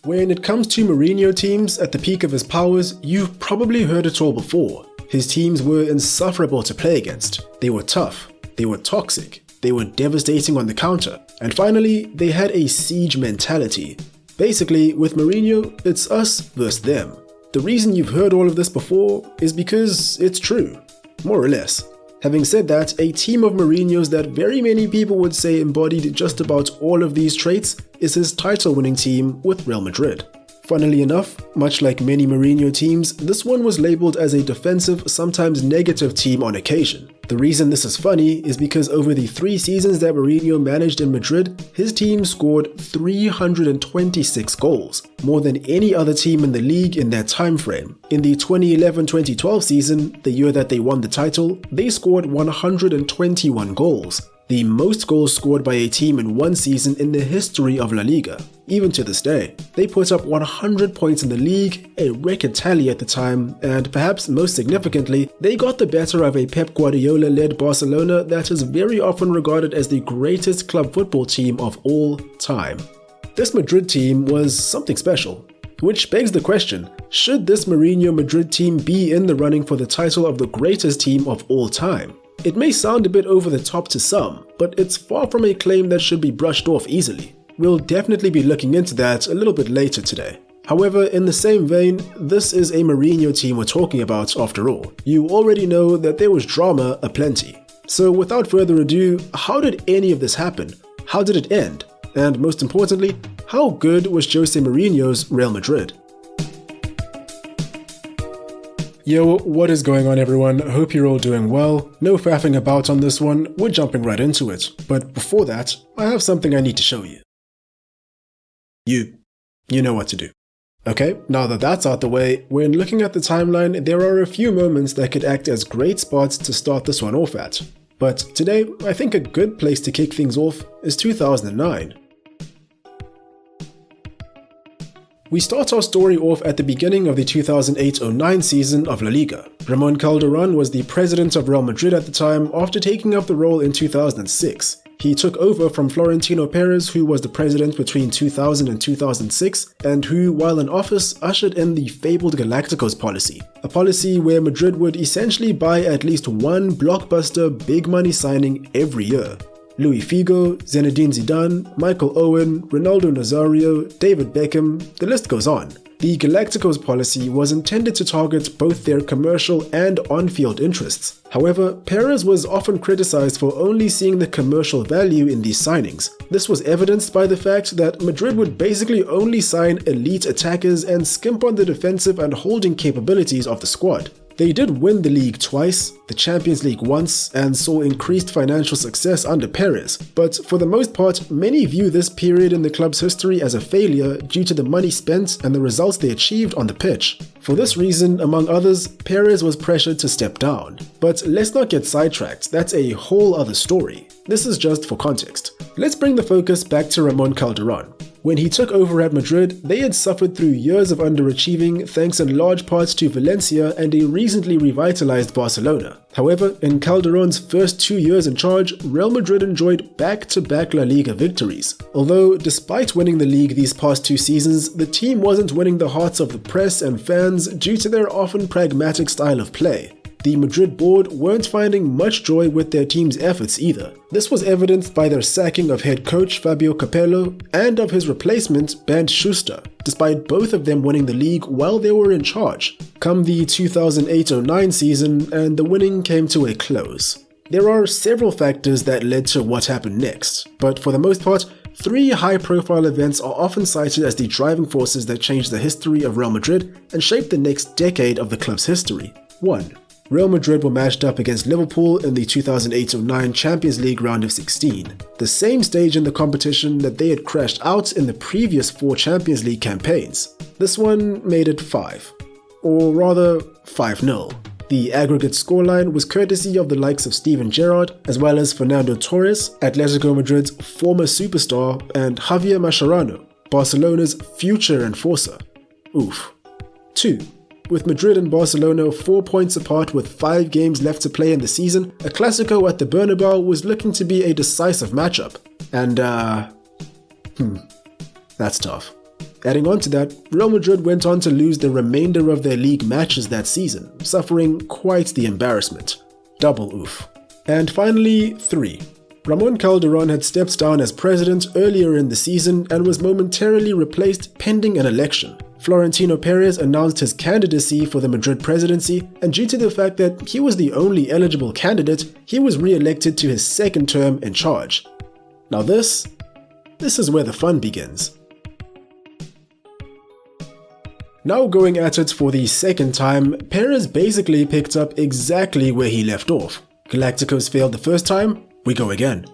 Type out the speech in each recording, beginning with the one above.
When it comes to Mourinho teams at the peak of his powers, you've probably heard it all before. His teams were insufferable to play against. They were tough, they were toxic, they were devastating on the counter, and finally, they had a siege mentality. Basically, with Mourinho, it's us versus them. The reason you've heard all of this before is because it's true, more or less. Having said that, a team of Mourinho's that very many people would say embodied just about all of these traits is his title-winning team with Real Madrid. Funnily enough, much like many Mourinho teams, this one was labeled as a defensive, sometimes negative team on occasion. The reason this is funny is because over the 3 seasons that Mourinho managed in Madrid, his team scored 326 goals, more than any other team in the league in that time frame. In the 2011-2012 season, the year that they won the title, they scored 121 goals, the most goals scored by a team in one season in the history of LaLiga. Even to this day, they put up 100 points in the league, a record tally at the time, and perhaps most significantly, they got the better of a Pep Guardiola-led Barcelona that is very often regarded as the greatest club football team of all time. This Madrid team was something special, which begs the question, should this Mourinho Madrid team be in the running for the title of the greatest team of all time? It may sound a bit over the top to some, but it's far from a claim that should be brushed off easily. We'll definitely be looking into that a little bit later today. However, in the same vein, this is a Mourinho team we're talking about after all. You already know that there was drama aplenty. So without further ado, how did any of this happen? How did it end? And most importantly, how good was José Mourinho's Real Madrid? Yo, what is going on everyone? Hope you're all doing well. No faffing about on this one, we're jumping right into it. But before that, I have something I need to show you. You know what to do. Okay, now that that's out the way, when looking at the timeline, there are a few moments that could act as great spots to start this one off at. But today, I think a good place to kick things off is 2009. We start our story off at the beginning of the 2008-09 season of LaLiga. Ramón Calderón was the president of Real Madrid at the time after taking up the role in 2006. He took over from Florentino Pérez, who was the president between 2000 and 2006, and who, while in office, ushered in the fabled Galacticos policy. A policy where Madrid would essentially buy at least one blockbuster big money signing every year. Luis Figo, Zinedine Zidane, Michael Owen, Ronaldo Nazario, David Beckham, the list goes on. The Galacticos policy was intended to target both their commercial and on-field interests. However, Perez was often criticized for only seeing the commercial value in these signings. This was evidenced by the fact that Madrid would basically only sign elite attackers and skimp on the defensive and holding capabilities of the squad. They did win the league twice, the Champions League once, and saw increased financial success under Perez, but for the most part, many view this period in the club's history as a failure due to the money spent and the results they achieved on the pitch. For this reason, among others, Perez was pressured to step down. But let's not get sidetracked, that's a whole other story. This is just for context. Let's bring the focus back to Ramón Calderón. When he took over at Madrid, they had suffered through years of underachieving thanks in large parts to Valencia and a recently revitalized Barcelona. However, in Calderón's first 2 years in charge, Real Madrid enjoyed back-to-back La Liga victories. Although, despite winning the league these past 2 seasons, the team wasn't winning the hearts of the press and fans due to their often pragmatic style of play. The Madrid board weren't finding much joy with their team's efforts either. This was evidenced by their sacking of head coach Fabio Capello and of his replacement Bernd Schuster, despite both of them winning the league while they were in charge. Come the 2008-09 season, and the winning came to a close. There are several factors that led to what happened next, but for the most part, 3 high-profile events are often cited as the driving forces that changed the history of Real Madrid and shaped the next decade of the club's history. 1. Real Madrid were matched up against Liverpool in the 2008-09 Champions League round of 16, the same stage in the competition that they had crashed out in the previous 4 Champions League campaigns. This one made it 5, or rather 5-0. The aggregate scoreline was courtesy of the likes of Steven Gerrard, as well as Fernando Torres, Atletico Madrid's former superstar, and Javier Mascherano, Barcelona's future enforcer. Oof. 2. With Madrid and Barcelona 4 points apart with 5 games left to play in the season, a Clásico at the Bernabéu was looking to be a decisive matchup. And that's tough. Adding on to that, Real Madrid went on to lose the remainder of their league matches that season, suffering quite the embarrassment. Double oof. And finally, 3. Ramon Calderón had stepped down as president earlier in the season and was momentarily replaced pending an election. Florentino Perez announced his candidacy for the Madrid presidency, and due to the fact that he was the only eligible candidate, he was re-elected to his second term in charge. Now this is where the fun begins. Now going at it for the second time, Perez basically picked up exactly where he left off. Galacticos failed the first time, we go again.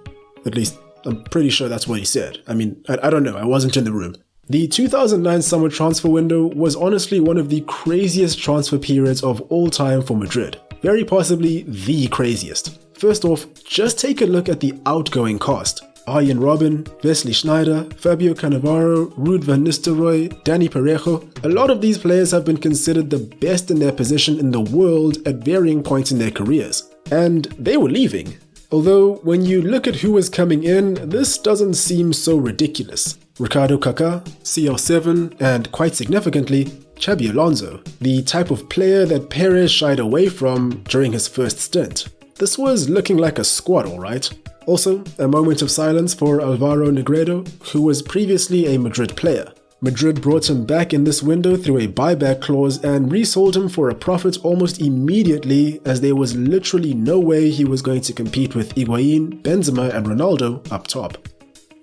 At least, I'm pretty sure that's what he said. I mean, I don't know, I wasn't in the room. The 2009 summer transfer window was honestly one of the craziest transfer periods of all time for Madrid. Very possibly the craziest. First off, just take a look at the outgoing cast. Arjen Robben, Wesley Sneijder, Fabio Cannavaro, Ruud van Nistelrooy, Dani Parejo. A lot of these players have been considered the best in their position in the world at varying points in their careers. And they were leaving. Although, when you look at who was coming in, this doesn't seem so ridiculous. Ricardo Kaká, CR7, and quite significantly, Xabi Alonso, the type of player that Perez shied away from during his first stint. This was looking like a squad, alright. Also, a moment of silence for Alvaro Negredo, who was previously a Madrid player. Madrid brought him back in this window through a buyback clause and resold him for a profit almost immediately, as there was literally no way he was going to compete with Higuaín, Benzema and Ronaldo up top.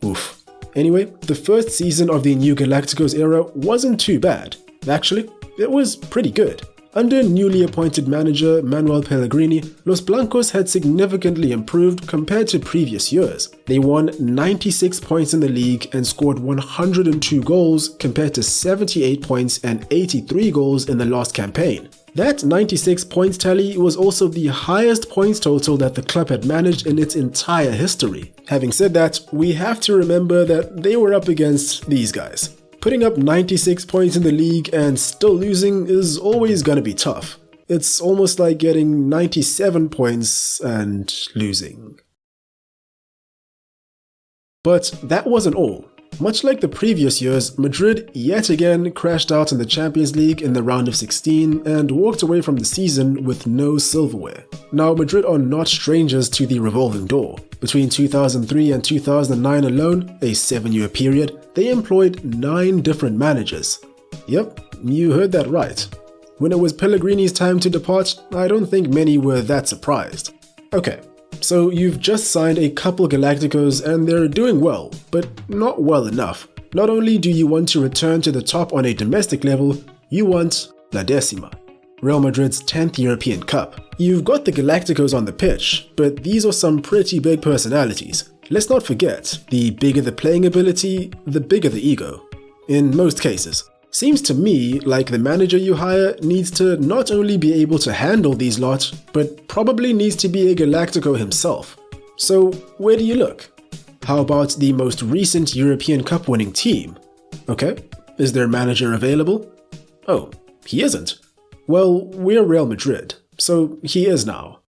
Oof. Anyway, the first season of the new Galacticos era wasn't too bad. Actually, it was pretty good. Under newly appointed manager Manuel Pellegrini, Los Blancos had significantly improved compared to previous years. They won 96 points in the league and scored 102 goals compared to 78 points and 83 goals in the last campaign. That 96 points tally was also the highest points total that the club had managed in its entire history. Having said that, we have to remember that they were up against these guys. Putting up 96 points in the league and still losing is always gonna be tough. It's almost like getting 97 points and losing. But that wasn't all. Much like the previous years, Madrid yet again crashed out in the Champions League in the round of 16 and walked away from the season with no silverware. Now, Madrid are not strangers to the revolving door. Between 2003 and 2009 alone, a 7-year period, they employed 9 different managers. Yep, you heard that right. When it was Pellegrini's time to depart, I don't think many were that surprised. Okay. So you've just signed a couple Galacticos and they're doing well, but not well enough. Not only do you want to return to the top on a domestic level, you want La Décima, Real Madrid's 10th European Cup. You've got the Galacticos on the pitch, but these are some pretty big personalities. Let's not forget, the bigger the playing ability, the bigger the ego. In most cases. Seems to me like the manager you hire needs to not only be able to handle these lot, but probably needs to be a Galactico himself. So where do you look? How about the most recent European Cup winning team? Okay, is their manager available? Oh, he isn't. Well, we're Real Madrid, so he is now.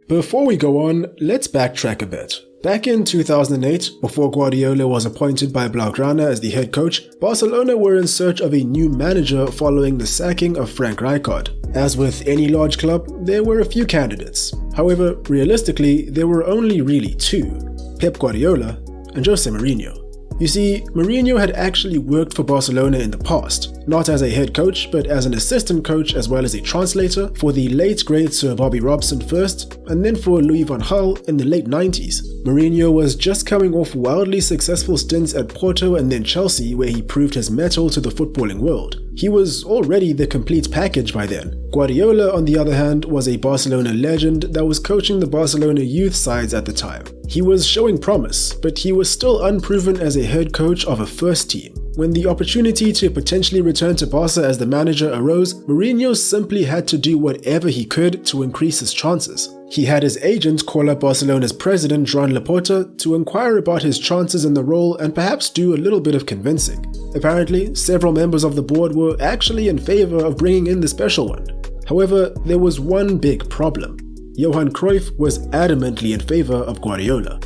Before we go on, let's backtrack a bit. Back in 2008, before Guardiola was appointed by Blaugrana as the head coach, Barcelona were in search of a new manager following the sacking of Frank Rijkaard. As with any large club, there were a few candidates. However, realistically, there were only really 2, Pep Guardiola and José Mourinho. You see, Mourinho had actually worked for Barcelona in the past, not as a head coach, but as an assistant coach as well as a translator for the late great Sir Bobby Robson first, and then for Louis van Gaal in the late 90s. Mourinho was just coming off wildly successful stints at Porto and then Chelsea, where he proved his mettle to the footballing world. He was already the complete package by then. Guardiola, on the other hand, was a Barcelona legend that was coaching the Barcelona youth sides at the time. He was showing promise, but he was still unproven as a head coach of a first team. When the opportunity to potentially return to Barca as the manager arose, Mourinho simply had to do whatever he could to increase his chances. He had his agent call up Barcelona's president Joan Laporta to inquire about his chances in the role and perhaps do a little bit of convincing. Apparently, several members of the board were actually in favor of bringing in the special one. However, there was one big problem. Johan Cruyff was adamantly in favor of Guardiola.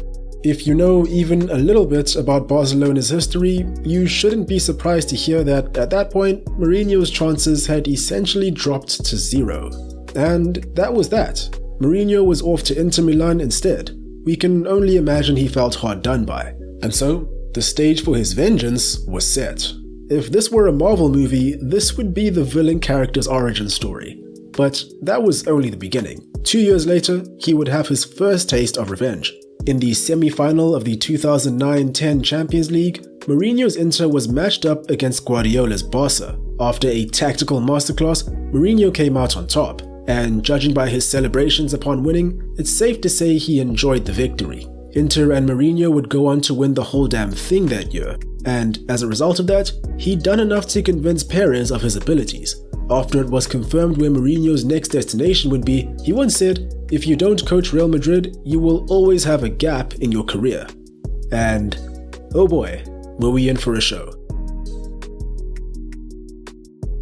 If you know even a little bit about Barcelona's history, you shouldn't be surprised to hear that at that point, Mourinho's chances had essentially dropped to zero. And that was that. Mourinho was off to Inter Milan instead. We can only imagine he felt hard done by. And so, the stage for his vengeance was set. If this were a Marvel movie, this would be the villain character's origin story. But that was only the beginning. 2 years later, he would have his first taste of revenge. In the semi-final of the 2009-10 Champions League, Mourinho's Inter was matched up against Guardiola's Barca. After a tactical masterclass, Mourinho came out on top, and judging by his celebrations upon winning, it's safe to say he enjoyed the victory. Inter and Mourinho would go on to win the whole damn thing that year, and as a result of that, he'd done enough to convince Pérez of his abilities. After it was confirmed where Mourinho's next destination would be, he once said, "If you don't coach Real Madrid, you will always have a gap in your career." And oh boy, were we in for a show.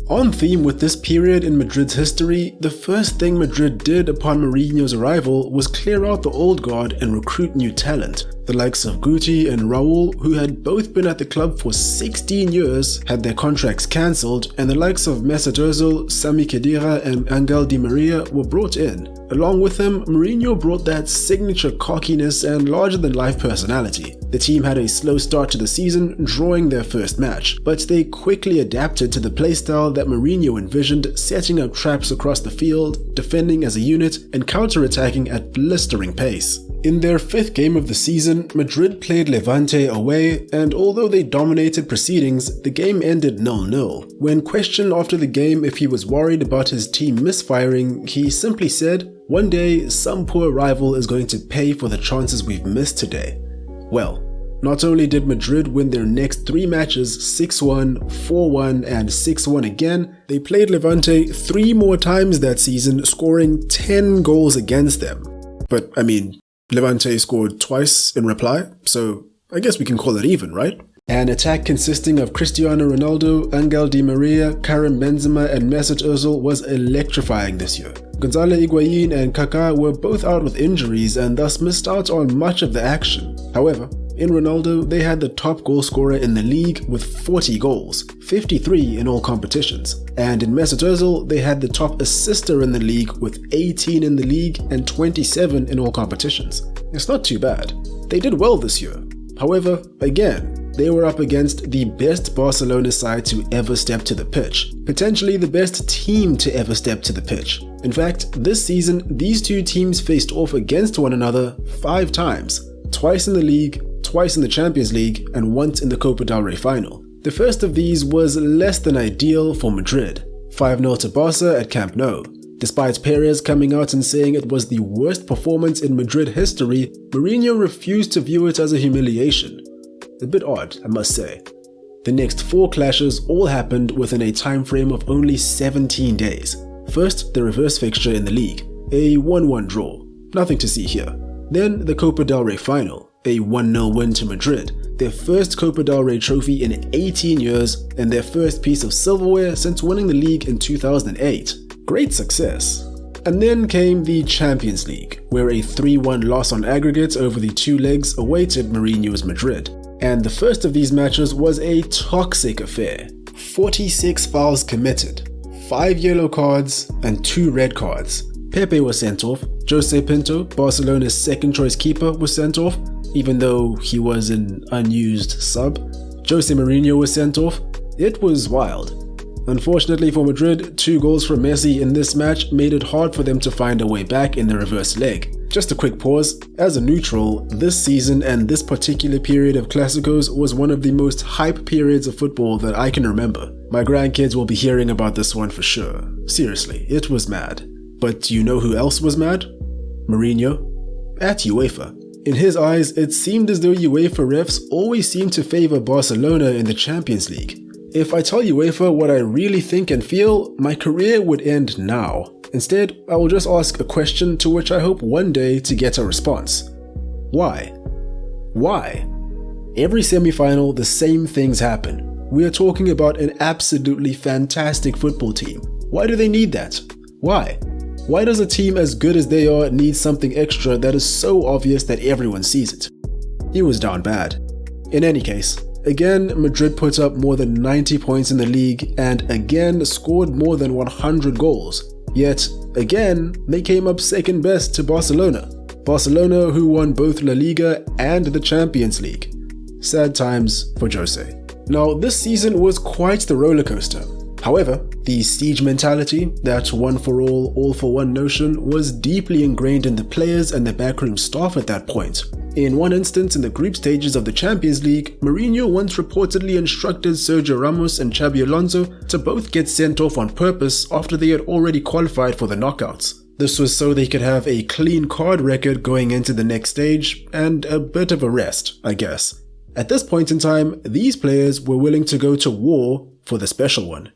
On theme with this period in Madrid's history, the first thing Madrid did upon Mourinho's arrival was clear out the old guard and recruit new talent. The likes of Guti and Raul, who had both been at the club for 16 years, had their contracts cancelled, and the likes of Mesut Ozil, Sami Khedira and Angel Di Maria were brought in. Along with him, Mourinho brought that signature cockiness and larger-than-life personality. The team had a slow start to the season, drawing their first match, but they quickly adapted to the playstyle that Mourinho envisioned, setting up traps across the field, defending as a unit, and counter-attacking at blistering pace. In their fifth game of the season, Madrid played Levante away, and although they dominated proceedings, the game ended 0-0. When questioned after the game if he was worried about his team misfiring, he simply said, "One day, some poor rival is going to pay for the chances we've missed today." Well, not only did Madrid win their next 3 matches 6-1, 4-1 and 6-1 again, they played Levante 3 more times that season, scoring 10 goals against them. But I mean, Levante scored twice in reply, so I guess we can call it even, right? An attack consisting of Cristiano Ronaldo, Angel Di Maria, Karim Benzema and Mesut Ozil was electrifying this year. Gonzalo Higuain and Kaká were both out with injuries and thus missed out on much of the action. However, in Ronaldo, they had the top goal scorer in the league with 40 goals, 53 in all competitions. And in Mesut Ozil, they had the top assister in the league with 18 in the league and 27 in all competitions. It's not too bad. They did well this year. However, again, they were up against the best Barcelona side to ever step to the pitch, potentially the best team to ever step to the pitch. In fact, this season, these two teams faced off against one another 5 times, twice in the league, twice in the Champions League, and once in the Copa del Rey final. The first of these was less than ideal for Madrid, 5-0 to Barca at Camp Nou. Despite Pérez coming out and saying it was the worst performance in Madrid history, Mourinho refused to view it as a humiliation. A bit odd, I must say. The next 4 clashes all happened within a time frame of only 17 days. First, the reverse fixture in the league, a 1-1 draw, nothing to see here. Then the Copa del Rey final, a 1-0 win to Madrid, their first Copa del Rey trophy in 18 years and their first piece of silverware since winning the league in 2008. Great success. And then came the Champions League, where a 3-1 loss on aggregate over the 2 legs awaited Mourinho's Madrid. And the first of these matches was a toxic affair. 46 fouls committed, 5 yellow cards and 2 red cards. Pepe was sent off, José Pinto, Barcelona's second choice keeper, was sent off, even though he was an unused sub. José Mourinho was sent off. It was wild. Unfortunately for Madrid, 2 goals from Messi in this match made it hard for them to find a way back in the reverse leg. Just a quick pause. As a neutral, this season and this particular period of Galacticos was one of the most hype periods of football that I can remember. My grandkids will be hearing about this one for sure. Seriously, it was mad. But do you know who else was mad? Mourinho. At UEFA. In his eyes, it seemed as though UEFA refs always seemed to favor Barcelona in the Champions League. If I tell UEFA what I really think and feel, my career would end now. Instead, I will just ask a question to which I hope one day to get a response. Why? Why? Every semi-final, the same things happen. We are talking about an absolutely fantastic football team. Why do they need that? Why? Why does a team as good as they are need something extra that is so obvious that everyone sees it? he was down bad. In any case, again, Madrid put up more than 90 points in the league and again scored more than 100 goals. Yet, again, they came up second best to Barcelona. Barcelona, who won both La Liga and the Champions League. Sad times for Jose. Now, this season was quite the rollercoaster. However, the siege mentality, that one for all for one notion, was deeply ingrained in the players and the backroom staff at that point. In one instance in the group stages of the Champions League, Mourinho once reportedly instructed Sergio Ramos and Xabi Alonso to both get sent off on purpose after they had already qualified for the knockouts. This was so they could have a clean card record going into the next stage, and a bit of a rest, I guess. At this point in time, these players were willing to go to war for the special one.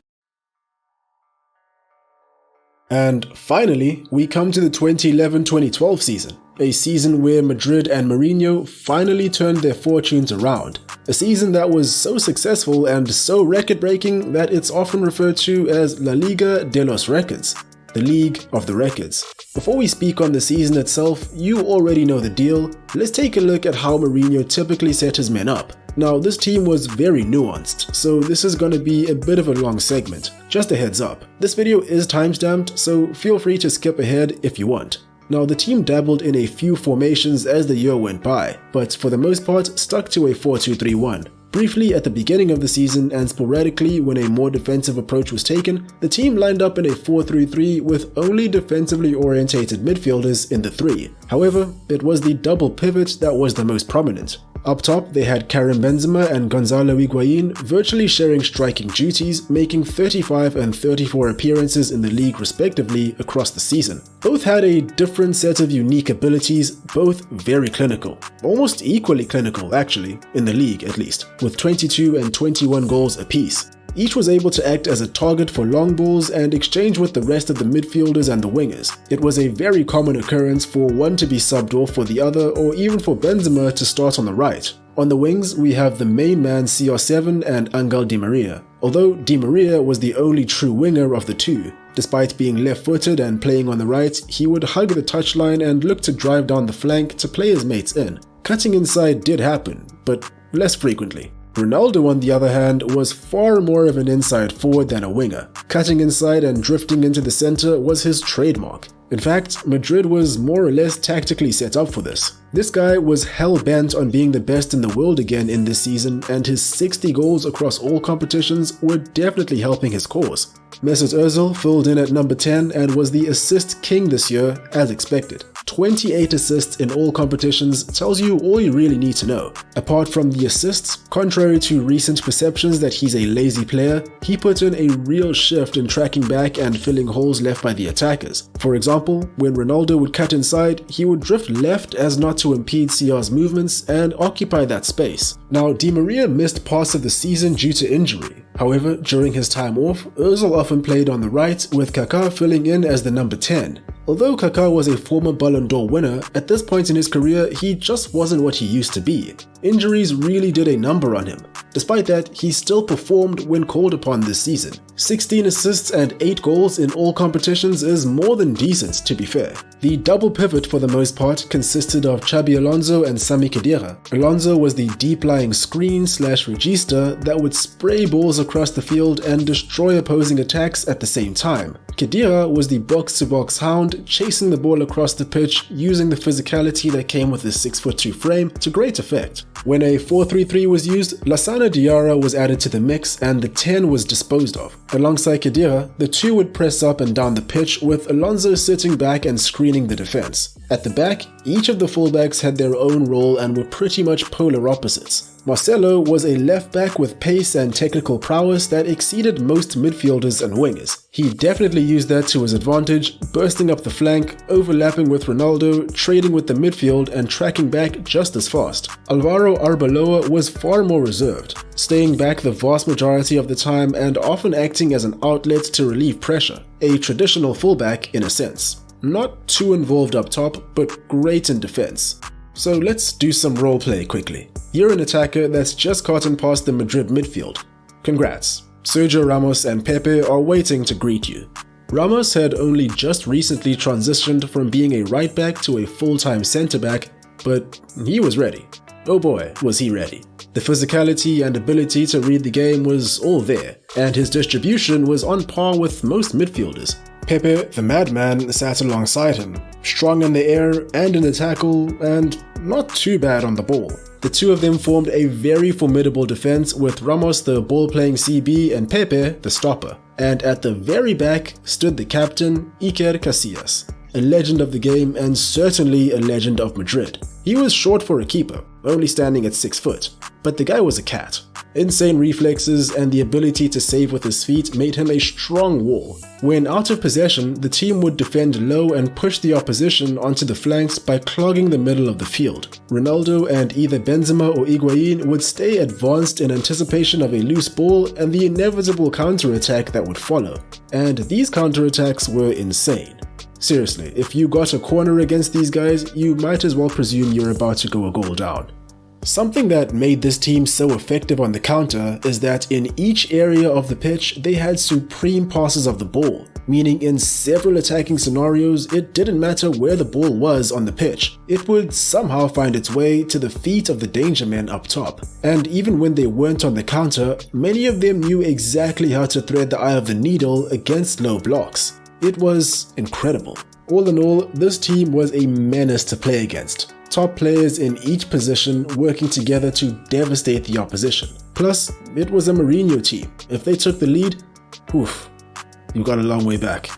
And finally, we come to the 2011-2012 season, a season where Madrid and Mourinho finally turned their fortunes around. A season that was so successful and so record-breaking that it's often referred to as La Liga de los Records, the League of the Records. Before we speak on the season itself, you already know the deal. Let's take a look at how Mourinho typically set his men up. Now, this team was very nuanced, so this is going to be a bit of a long segment. Just a heads up. This video is timestamped, so feel free to skip ahead if you want. Now, the team dabbled in a few formations as the year went by, but for the most part stuck to a 4-2-3-1. Briefly at the beginning of the season and sporadically when a more defensive approach was taken, the team lined up in a 4-3-3 with only defensively orientated midfielders in the three. However, it was the double pivot that was the most prominent. Up top, they had Karim Benzema and Gonzalo Higuain virtually sharing striking duties, making 35 and 34 appearances in the league respectively across the season. Both had a different set of unique abilities, both very clinical. Almost equally clinical actually, in the league at least, with 22 and 21 goals apiece. Each was able to act as a target for long balls and exchange with the rest of the midfielders and the wingers. It was a very common occurrence for one to be subbed off for the other, or even for Benzema to start on the right. On the wings, we have the main man CR7 and Angel Di Maria, although Di Maria was the only true winger of the two. Despite being left-footed and playing on the right, he would hug the touchline and look to drive down the flank to play his mates in. Cutting inside did happen, but less frequently. Ronaldo, on the other hand, was far more of an inside forward than a winger. Cutting inside and drifting into the center was his trademark. In fact, Madrid was more or less tactically set up for this. This guy was hell-bent on being the best in the world again in this season, and his 60 goals across all competitions were definitely helping his cause. Mesut Ozil filled in at number 10 and was the assist king this year, as expected. 28 assists in all competitions tells you all you really need to know. Apart from the assists, contrary to recent perceptions that he's a lazy player, he put in a real shift in tracking back and filling holes left by the attackers. For example, when Ronaldo would cut inside, he would drift left as not to impede CR's movements and occupy that space. Now, Di Maria missed parts of the season due to injury. However, during his time off, Ozil often played on the right, with Kaká filling in as the number 10. Although Kaká was a former Ballon d'Or winner, at this point in his career he just wasn't what he used to be. Injuries really did a number on him. Despite that, he still performed when called upon this season. 16 assists and 8 goals in all competitions is more than decent, to be fair. The double pivot for the most part consisted of Xabi Alonso and Sami Khedira. Alonso was the deep-lying screen/regista that would spray balls across the field and destroy opposing attacks at the same time. Khedira was the box-to-box hound, chasing the ball across the pitch using the physicality that came with his 6'2" frame to great effect. When a 4-3-3 was used, Lassana Diarra was added to the mix and the 10 was disposed of. Alongside Khedira, the two would press up and down the pitch, with Alonso sitting back and screening the defense. At the back, each of the fullbacks had their own role and were pretty much polar opposites. Marcelo was a left-back with pace and technical prowess that exceeded most midfielders and wingers. He definitely used that to his advantage, bursting up the flank, overlapping with Ronaldo, trading with the midfield and tracking back just as fast. Alvaro Arbeloa was far more reserved, staying back the vast majority of the time and often acting as an outlet to relieve pressure. A traditional fullback in a sense. Not too involved up top, but great in defense. So let's do some roleplay quickly. You're an attacker that's just gotten past the Madrid midfield. Congrats, Sergio Ramos and Pepe are waiting to greet you. Ramos had only just recently transitioned from being a right back to a full-time centre back, but he was ready. oh boy, was he ready. The physicality and ability to read the game was all there, and his distribution was on par with most midfielders. Pepe, the madman, sat alongside him, strong in the air and in the tackle, and not too bad on the ball. The two of them formed a very formidable defense, with Ramos the ball-playing CB and Pepe the stopper. And at the very back stood the captain, Iker Casillas, a legend of the game and certainly a legend of Madrid. He was short for a keeper, only standing at 6 foot, but the guy was a cat. Insane reflexes and the ability to save with his feet made him a strong wall. When out of possession, the team would defend low and push the opposition onto the flanks by clogging the middle of the field. Ronaldo and either Benzema or Higuain would stay advanced in anticipation of a loose ball and the inevitable counter-attack that would follow. And these counter-attacks were insane. Seriously, if you got a corner against these guys, you might as well presume you're about to go a goal down. Something that made this team so effective on the counter is that in each area of the pitch, they had supreme passes of the ball, meaning in several attacking scenarios, it didn't matter where the ball was on the pitch, it would somehow find its way to the feet of the danger men up top. And even when they weren't on the counter, many of them knew exactly how to thread the eye of the needle against low blocks. It was incredible. All in all, this team was a menace to play against. Top players in each position working together to devastate the opposition. Plus, it was a Mourinho team. If they took the lead, oof, you got a long way back.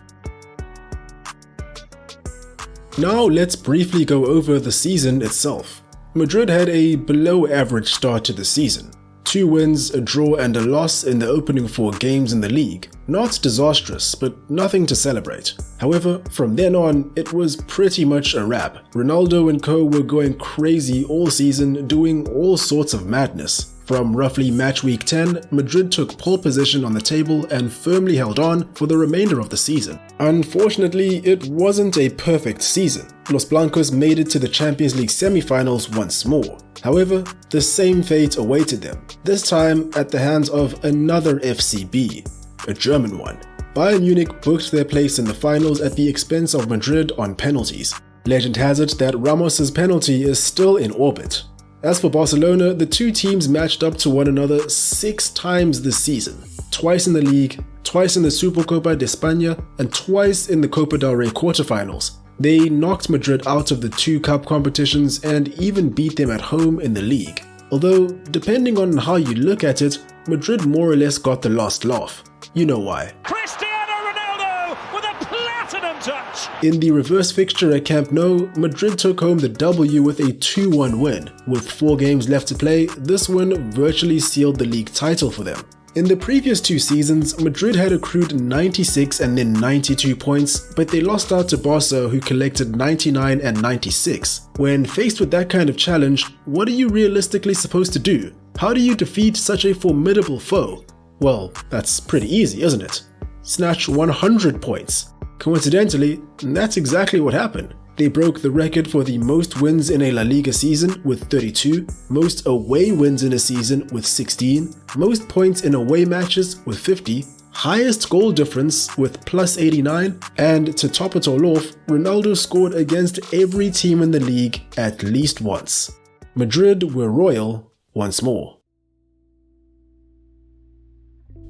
Now let's briefly go over the season itself. Madrid had a below average start to the season. 2 wins, a draw and a loss in the opening 4 games in the league. Not disastrous, but nothing to celebrate. However, from then on, it was pretty much a wrap. Ronaldo and co were going crazy all season, doing all sorts of madness. From roughly match week 10, Madrid took pole position on the table and firmly held on for the remainder of the season. Unfortunately, it wasn't a perfect season. Los Blancos made it to the Champions League semi-finals once more. However, the same fate awaited them, this time at the hands of another FCB, a German one. Bayern Munich booked their place in the finals at the expense of Madrid on penalties. Legend has it that Ramos's penalty is still in orbit. As for Barcelona, the two teams matched up to one another 6 times this season, twice in the league, twice in the Supercopa de España, and twice in the Copa del Rey quarterfinals. They knocked Madrid out of the 2 cup competitions and even beat them at home in the league. Although, depending on how you look at it, Madrid more or less got the last laugh. You know why. In the reverse fixture at Camp Nou, Madrid took home the W with a 2-1 win. With 4 games left to play, this win virtually sealed the league title for them. In the previous 2 seasons, Madrid had accrued 96 and then 92 points, but they lost out to Barca, who collected 99 and 96. When faced with that kind of challenge, what are you realistically supposed to do? How do you defeat such a formidable foe? Well, that's pretty easy, isn't it? Snatch 100 points. Coincidentally, that's exactly what happened. They broke the record for the most wins in a LaLiga season with 32, most away wins in a season with 16, most points in away matches with 50, highest goal difference with plus 89, and to top it all off, Ronaldo scored against every team in the league at least once. Madrid were royal once more.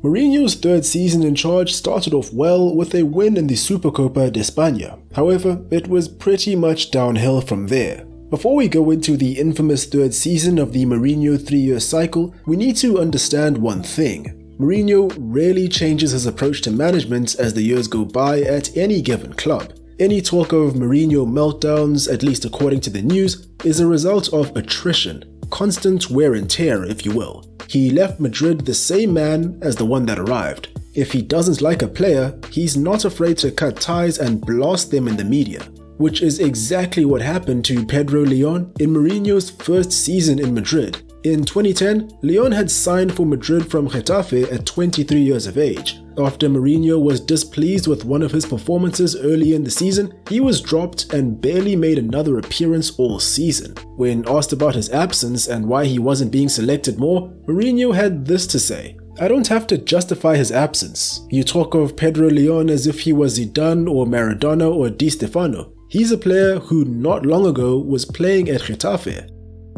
Mourinho's 3rd season in charge started off well with a win in the Supercopa de España. However, it was pretty much downhill from there. Before we go into the infamous 3rd season of the Mourinho 3-year cycle, we need to understand one thing. Mourinho rarely changes his approach to management as the years go by at any given club. Any talk of Mourinho meltdowns, at least according to the news, is a result of attrition, constant wear and tear, if you will. He left Madrid the same man as the one that arrived. If he doesn't like a player, he's not afraid to cut ties and blast them in the media, which is exactly what happened to Pedro Leon in Mourinho's 1st season in Madrid. In 2010, Leon had signed for Madrid from Getafe at 23 years of age. After Mourinho was displeased with one of his performances early in the season, he was dropped and barely made another appearance all season. When asked about his absence and why he wasn't being selected more, Mourinho had this to say: "I don't have to justify his absence. You talk of Pedro Leon as if he was Zidane or Maradona or Di Stefano. He's a player who not long ago was playing at Getafe."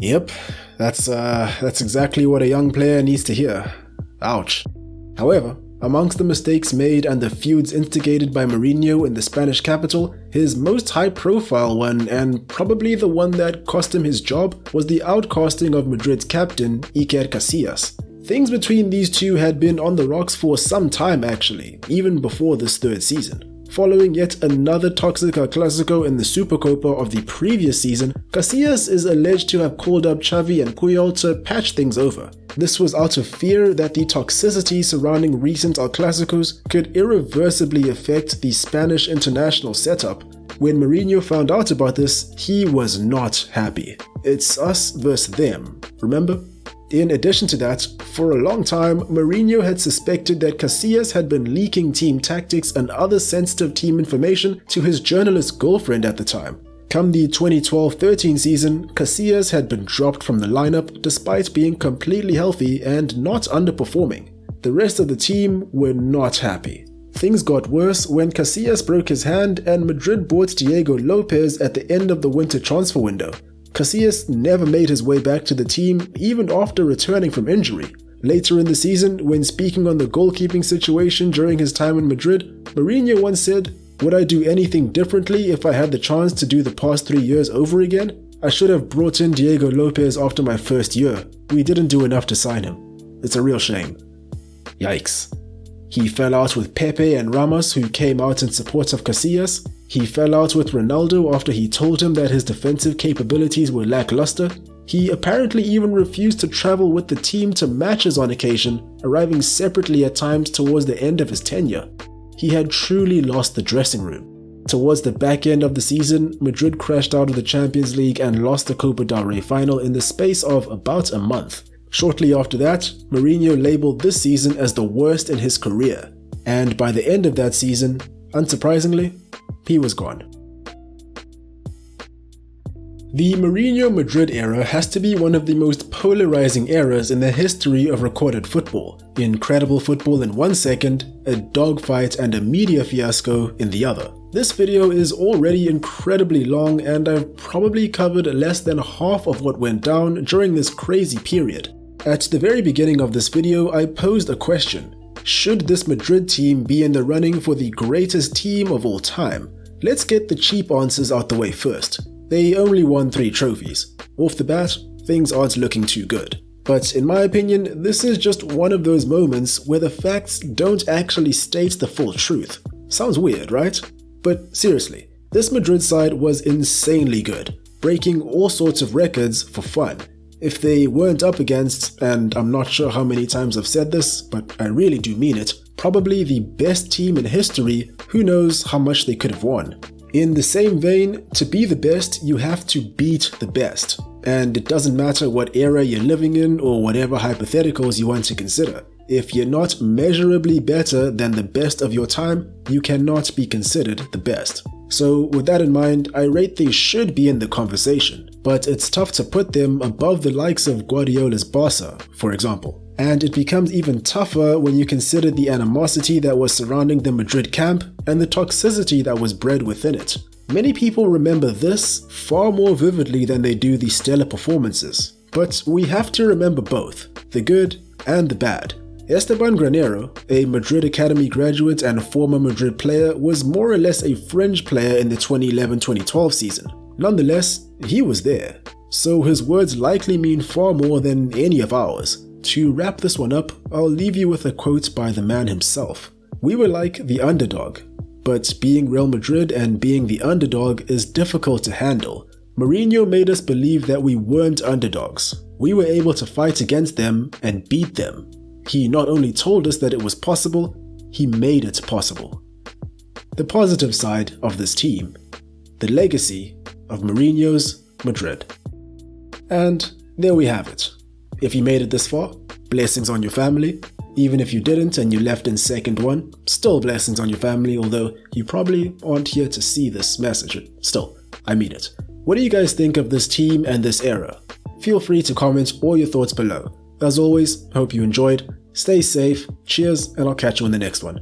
Yep, That's exactly what a young player needs to hear. Ouch. However, amongst the mistakes made and the feuds instigated by Mourinho in the Spanish capital, his most high-profile one, and probably the one that cost him his job, was the outcasting of Madrid's captain, Iker Casillas. Things between these two had been on the rocks for some time actually, even before this third season. Following yet another toxic El Clasico in the Supercopa of the previous season, Casillas is alleged to have called up Xavi and Puyol to patch things over. This was out of fear that the toxicity surrounding recent El Clasicos could irreversibly affect the Spanish international setup. When Mourinho found out about this, he was not happy. It's us versus them, remember? In addition to that, for a long time, Mourinho had suspected that Casillas had been leaking team tactics and other sensitive team information to his journalist girlfriend at the time. Come the 2012-13 season, Casillas had been dropped from the lineup despite being completely healthy and not underperforming. The rest of the team were not happy. Things got worse when Casillas broke his hand and Madrid bought Diego Lopez at the end of the winter transfer window. Casillas never made his way back to the team even after returning from injury. Later in the season, when speaking on the goalkeeping situation during his time in Madrid, Mourinho once said, "Would I do anything differently if I had the chance to do the past 3 years over again? I should have brought in Diego Lopez after my first year. We didn't do enough to sign him. It's a real shame." Yikes. He fell out with Pepe and Ramos, who came out in support of Casillas. He fell out with Ronaldo after he told him that his defensive capabilities were lackluster. He apparently even refused to travel with the team to matches on occasion, arriving separately at times towards the end of his tenure. He had truly lost the dressing room. Towards the back end of the season, Madrid crashed out of the Champions League and lost the Copa del Rey final in the space of about a month. Shortly after that, Mourinho labelled this season as the worst in his career, and by the end of that season, unsurprisingly, he was gone. The Mourinho Madrid era has to be one of the most polarizing eras in the history of recorded football. Incredible football in one second, a dogfight and a media fiasco in the other. This video is already incredibly long and I've probably covered less than half of what went down during this crazy period. At the very beginning of this video, I posed a question. Should this Madrid team be in the running for the greatest team of all time? Let's get the cheap answers out the way first. They only won 3 trophies. Off the bat, things aren't looking too good. But in my opinion, this is just one of those moments where the facts don't actually state the full truth. Sounds weird, right? But seriously, this Madrid side was insanely good, breaking all sorts of records for fun. If they weren't up against, and I'm not sure how many times I've said this, but I really do mean it, probably the best team in history, who knows how much they could have won. In the same vein, to be the best, you have to beat the best. And it doesn't matter what era you're living in or whatever hypotheticals you want to consider. If you're not measurably better than the best of your time, you cannot be considered the best. So with that in mind, I rate they should be in the conversation, but it's tough to put them above the likes of Guardiola's Barca, for example. And it becomes even tougher when you consider the animosity that was surrounding the Madrid camp and the toxicity that was bred within it. Many people remember this far more vividly than they do the stellar performances. But we have to remember both, the good and the bad. Esteban Granero, a Madrid Academy graduate and former Madrid player, was more or less a fringe player in the 2011-2012 season. Nonetheless, he was there, so his words likely mean far more than any of ours. To wrap this one up, I'll leave you with a quote by the man himself. "We were like the underdog, but being Real Madrid and being the underdog is difficult to handle. Mourinho made us believe that we weren't underdogs. We were able to fight against them and beat them. He not only told us that it was possible, he made it possible." The positive side of this team, the legacy of Mourinho's Madrid. And there we have it. If you made it this far, blessings on your family. Even if you didn't and you left in second one, still blessings on your family, although you probably aren't here to see this message. Still, I mean it. What do you guys think of this team and this era? Feel free to comment all your thoughts below. As always, hope you enjoyed. Stay safe, cheers, and I'll catch you in the next one.